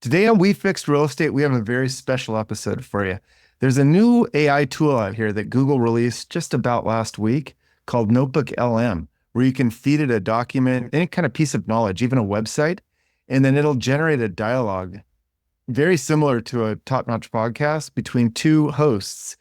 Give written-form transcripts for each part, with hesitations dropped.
Today on We Fixed Real Estate, we have a very special episode for you. There's a new AI tool out here that Google released just about last week called Notebook LM, where you can feed it a document, any kind of piece of knowledge, even a website, and then it'll generate a dialogue very similar to a top-notch podcast between two hosts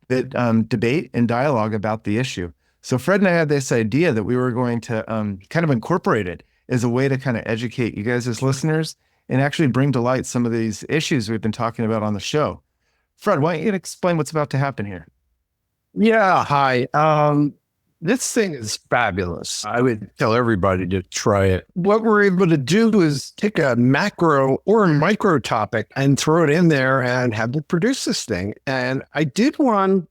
that debate and dialogue about the issue. So Fred and I had this idea that we were going to kind of incorporate it as a way to kind of educate you guys as listeners and actually bring to light some of these issues we've been talking about on the show. Fred, why don't you explain what's about to happen here? Yeah, hi. This thing is fabulous. I would tell everybody to try it. What we're able to do is take a macro or a micro topic and throw it in there and have it produce this thing. And I did one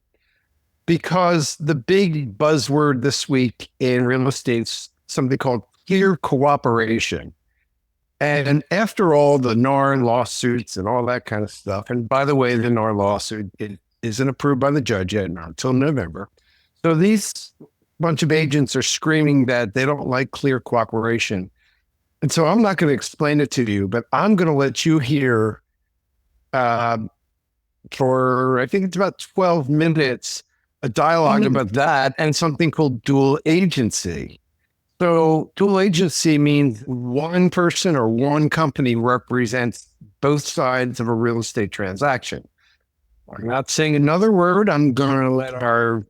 because the big buzzword this week in real estate is something called clear cooperation. And after all the NAR lawsuits and all that kind of stuff, and by the way, the NAR lawsuit it isn't approved by the judge yet, not until November. So these bunch of agents are screaming that they don't like clear cooperation. And so I'm not going to explain it to you, but I'm going to let you hear for, I think it's about 12 minutes, a dialogue about that and something called dual agency. So dual agency means one person or one company represents both sides of a real estate transaction. I'm not saying another word. I'm going to let our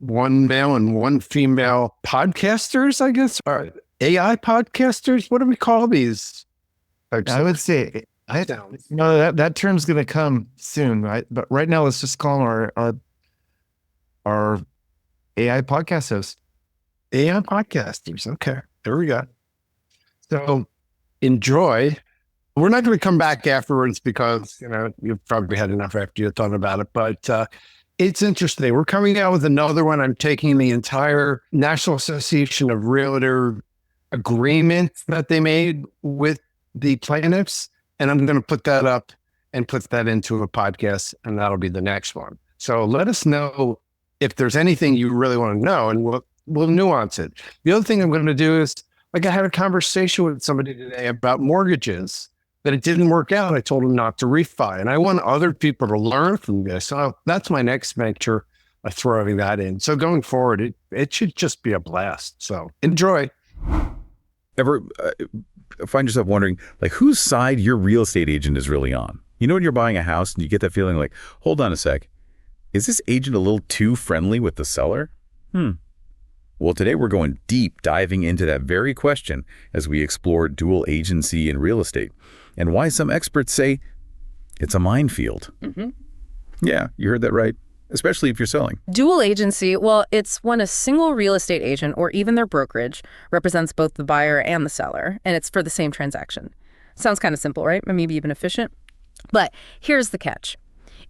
one male and one female podcasters, I guess, or AI podcasters. What do we call these? I would say, that term's going to come soon, right? But right now, let's just call them our AI podcast hosts. AI podcasters. Okay, there we go. So enjoy. We're not going to come back afterwards because, you've probably had enough after you've thought about it, but it's interesting. We're coming out with another one. I'm taking the entire National Association of Realtor agreement that they made with the plaintiffs, and I'm going to put that up and put that into a podcast, and that'll be the next one. So let us know if there's anything you really want to know, and we'll nuance it. The other thing I'm going to do is, I had a conversation with somebody today about mortgages, that it didn't work out. I told them not to refi. And I want other people to learn from this. So that's my next venture, throwing that in. So going forward, it should just be a blast. So enjoy. Ever find yourself wondering, whose side your real estate agent is really on? When you're buying a house and you get that feeling like, hold on a sec, is this agent a little too friendly with the seller? Well, today we're going deep diving into that very question as we explore dual agency in real estate and why some experts say it's a minefield. Yeah, you heard that right, especially if you're selling. Dual agency, well, it's when a single real estate agent or even their brokerage represents both the buyer and the seller, and it's for the same transaction. Sounds kind of simple, right? Maybe even efficient. But here's the catch.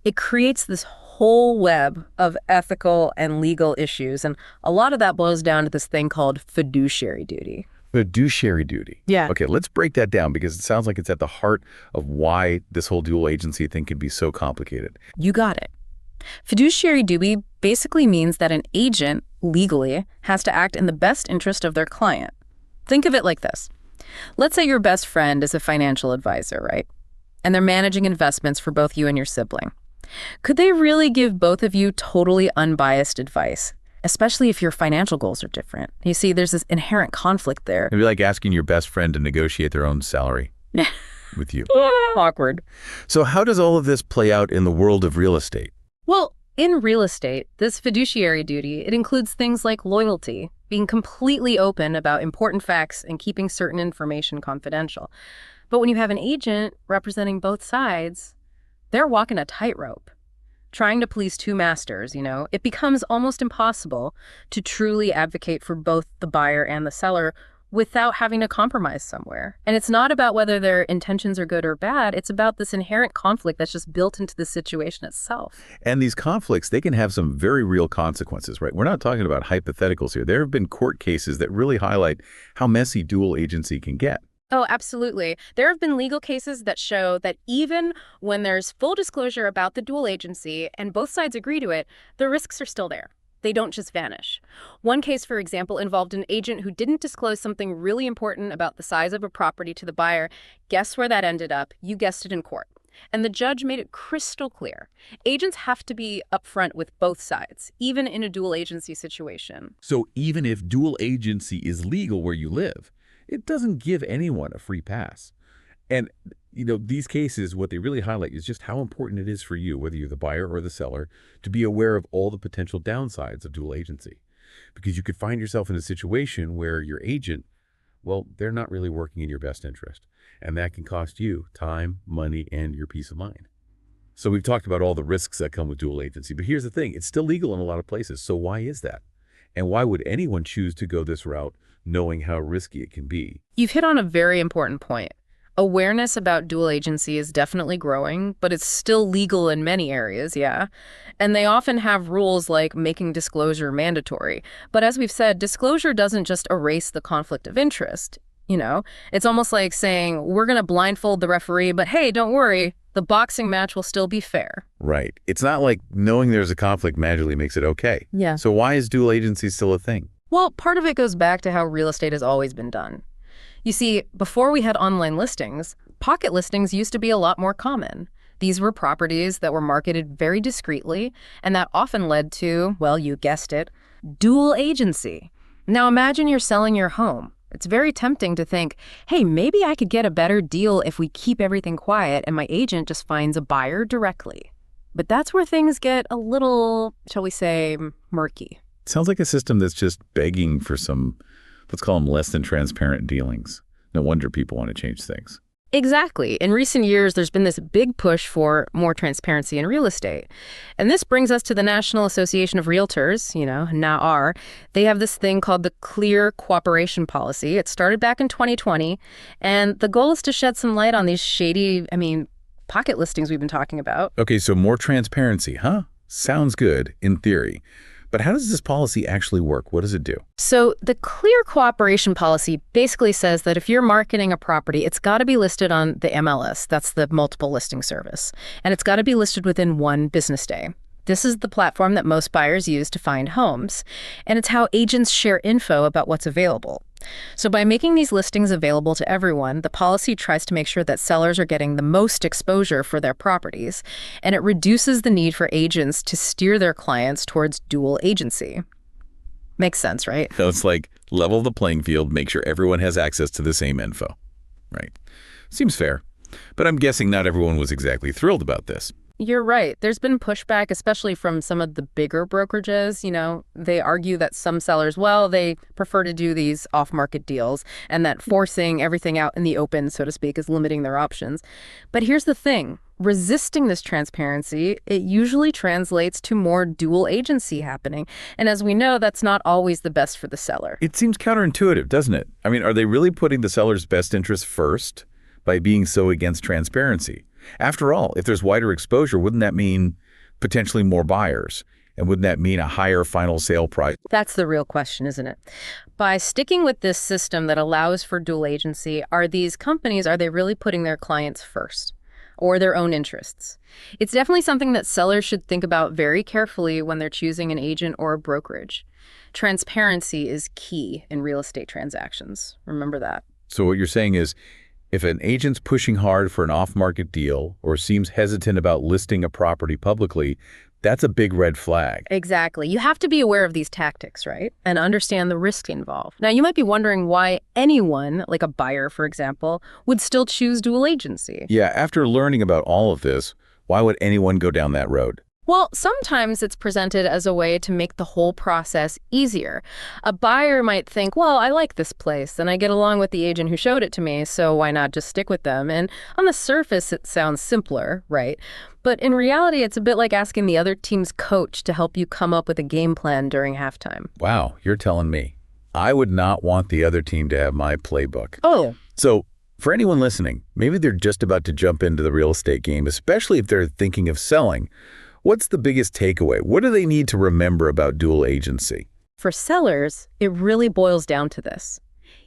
It creates this whole web of ethical and legal issues. And a lot of that boils down to this thing called fiduciary duty. Fiduciary duty. Yeah. Okay, let's break that down because it sounds like it's at the heart of why this whole dual agency thing can be so complicated. You got it. Fiduciary duty basically means that an agent legally has to act in the best interest of their client. Think of it like this. Let's say your best friend is a financial advisor, right? And they're managing investments for both you and your sibling. Could they really give both of you totally unbiased advice, especially if your financial goals are different? You see, there's this inherent conflict there. It'd be like asking your best friend to negotiate their own salary with you. Awkward. So how does all of this play out in the world of real estate? Well, in real estate, this fiduciary duty, it includes things like loyalty, being completely open about important facts and keeping certain information confidential. But when you have an agent representing both sides, they're walking a tightrope, trying to please two masters, It becomes almost impossible to truly advocate for both the buyer and the seller without having to compromise somewhere. And it's not about whether their intentions are good or bad. It's about this inherent conflict that's just built into the situation itself. And these conflicts, they can have some very real consequences, right? We're not talking about hypotheticals here. There have been court cases that really highlight how messy dual agency can get. Oh, absolutely. There have been legal cases that show that even when there's full disclosure about the dual agency and both sides agree to it, the risks are still there. They don't just vanish. One case, for example, involved an agent who didn't disclose something really important about the size of a property to the buyer. Guess where that ended up? You guessed it, in court. And the judge made it crystal clear. Agents have to be upfront with both sides, even in a dual agency situation. So even if dual agency is legal where you live, it doesn't give anyone a free pass. And, these cases, what they really highlight is just how important it is for you, whether you're the buyer or the seller, to be aware of all the potential downsides of dual agency. Because you could find yourself in a situation where your agent, well, they're not really working in your best interest. And that can cost you time, money, and your peace of mind. So we've talked about all the risks that come with dual agency, but here's the thing. It's still legal in a lot of places. So why is that? And why would anyone choose to go this route knowing how risky it can be? You've hit on a very important point. Awareness about dual agency is definitely growing, but it's still legal in many areas, yeah. And they often have rules like making disclosure mandatory. But as we've said, disclosure doesn't just erase the conflict of interest. It's almost like saying, we're going to blindfold the referee, but hey, don't worry, the boxing match will still be fair. Right. It's not like knowing there's a conflict magically makes it okay. Yeah. So why is dual agency still a thing? Well, part of it goes back to how real estate has always been done. You see, before we had online listings, pocket listings used to be a lot more common. These were properties that were marketed very discreetly, and that often led to, well, you guessed it, dual agency. Now imagine you're selling your home. It's very tempting to think, hey, maybe I could get a better deal if we keep everything quiet and my agent just finds a buyer directly. But that's where things get a little, shall we say, murky. Sounds like a system that's just begging for some, let's call them less than transparent dealings. No wonder people want to change things. Exactly. In recent years, there's been this big push for more transparency in real estate. And this brings us to the National Association of Realtors, NAR. They have this thing called the Clear Cooperation Policy. It started back in 2020. And the goal is to shed some light on these shady, pocket listings we've been talking about. Okay, so more transparency, huh? Sounds good in theory. But how does this policy actually work? What does it do? So the Clear Cooperation Policy basically says that if you're marketing a property, it's got to be listed on the MLS. That's the multiple listing service. And it's got to be listed within 1 business day. This is the platform that most buyers use to find homes. And it's how agents share info about what's available. So by making these listings available to everyone, the policy tries to make sure that sellers are getting the most exposure for their properties, and it reduces the need for agents to steer their clients towards dual agency. Makes sense, right? So it's like level the playing field, make sure everyone has access to the same info. Right. Seems fair. But I'm guessing not everyone was exactly thrilled about this. You're right. There's been pushback, especially from some of the bigger brokerages. They argue that some sellers, they prefer to do these off-market deals and that forcing everything out in the open, so to speak, is limiting their options. But here's the thing. Resisting this transparency, it usually translates to more dual agency happening. And as we know, that's not always the best for the seller. It seems counterintuitive, doesn't it? Are they really putting the seller's best interest first by being so against transparency? After all, if there's wider exposure, wouldn't that mean potentially more buyers? And wouldn't that mean a higher final sale price? That's the real question, isn't it? By sticking with this system that allows for dual agency, are they really putting their clients first or their own interests? It's definitely something that sellers should think about very carefully when they're choosing an agent or a brokerage. Transparency is key in real estate transactions. Remember that. So what you're saying is, if an agent's pushing hard for an off-market deal or seems hesitant about listing a property publicly, that's a big red flag. Exactly. You have to be aware of these tactics, right? And understand the risk involved. Now, you might be wondering why anyone, like a buyer, for example, would still choose dual agency. Yeah, after learning about all of this, why would anyone go down that road? Well, sometimes it's presented as a way to make the whole process easier. A buyer might think, well, I like this place and I get along with the agent who showed it to me, so why not just stick with them? And on the surface, it sounds simpler, right? But in reality, it's a bit like asking the other team's coach to help you come up with a game plan during halftime. Wow, you're telling me. I would not want the other team to have my playbook. Oh. So for anyone listening, maybe they're just about to jump into the real estate game, especially if they're thinking of selling. What's the biggest takeaway? What do they need to remember about dual agency? For sellers, it really boils down to this.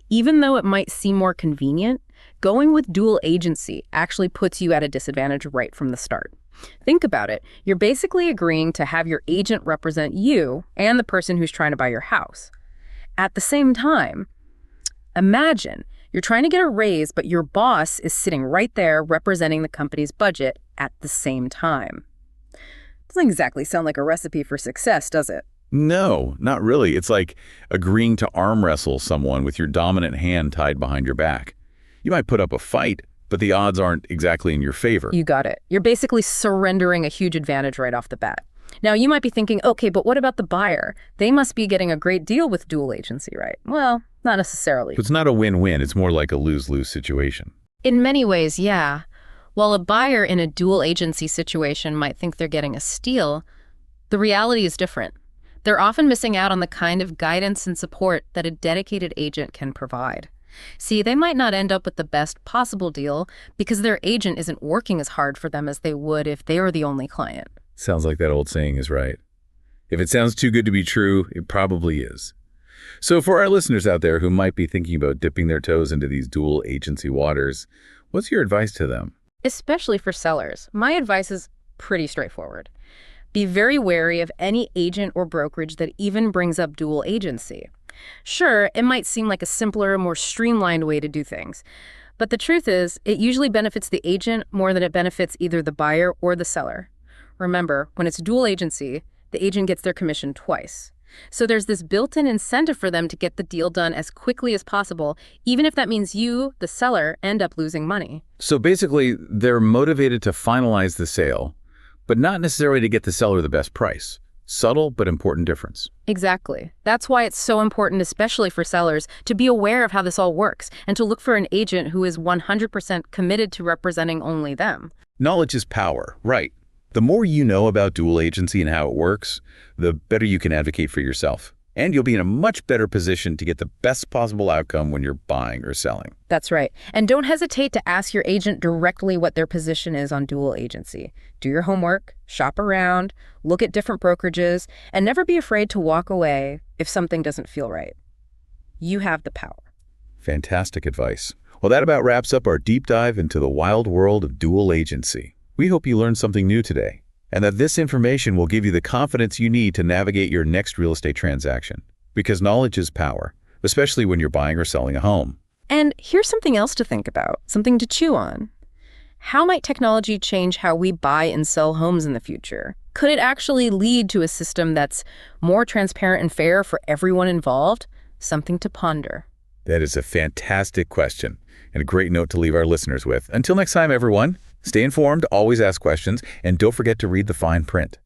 Even though it might seem more convenient, going with dual agency actually puts you at a disadvantage right from the start. Think about it. You're basically agreeing to have your agent represent you and the person who's trying to buy your house. At the same time, imagine you're trying to get a raise, but your boss is sitting right there representing the company's budget at the same time. Doesn't exactly sound like a recipe for success, does it? No, not really. It's like agreeing to arm wrestle someone with your dominant hand tied behind your back. You might put up a fight, but the odds aren't exactly in your favor. You got it. You're basically surrendering a huge advantage right off the bat. Now, you might be thinking, okay, but what about the buyer? They must be getting a great deal with dual agency, right? Well, not necessarily. It's not a win-win. It's more like a lose-lose situation. In many ways, yeah. While a buyer in a dual agency situation might think they're getting a steal, the reality is different. They're often missing out on the kind of guidance and support that a dedicated agent can provide. See, they might not end up with the best possible deal because their agent isn't working as hard for them as they would if they were the only client. Sounds like that old saying is right. If it sounds too good to be true, it probably is. So for our listeners out there who might be thinking about dipping their toes into these dual agency waters, what's your advice to them? Especially for sellers, my advice is pretty straightforward. Be very wary of any agent or brokerage that even brings up dual agency. Sure, it might seem like a simpler, more streamlined way to do things, but the truth is, it usually benefits the agent more than it benefits either the buyer or the seller. Remember, when it's dual agency, the agent gets their commission twice. So there's this built-in incentive for them to get the deal done as quickly as possible, even if that means you, the seller, end up losing money. So basically, they're motivated to finalize the sale, but not necessarily to get the seller the best price. Subtle but important difference. Exactly. That's why it's so important, especially for sellers, to be aware of how this all works and to look for an agent who is 100% committed to representing only them. Knowledge is power, right? The more you know about dual agency and how it works, the better you can advocate for yourself. And you'll be in a much better position to get the best possible outcome when you're buying or selling. That's right. And don't hesitate to ask your agent directly what their position is on dual agency. Do your homework, shop around, look at different brokerages, and never be afraid to walk away if something doesn't feel right. You have the power. Fantastic advice. Well, that about wraps up our deep dive into the wild world of dual agency. We hope you learned something new today, and that this information will give you the confidence you need to navigate your next real estate transaction. Because knowledge is power, especially when you're buying or selling a home. And here's something else to think about, something to chew on. How might technology change how we buy and sell homes in the future? Could it actually lead to a system that's more transparent and fair for everyone involved? Something to ponder. That is a fantastic question, and a great note to leave our listeners with. Until next time, everyone, stay informed, always ask questions, and don't forget to read the fine print.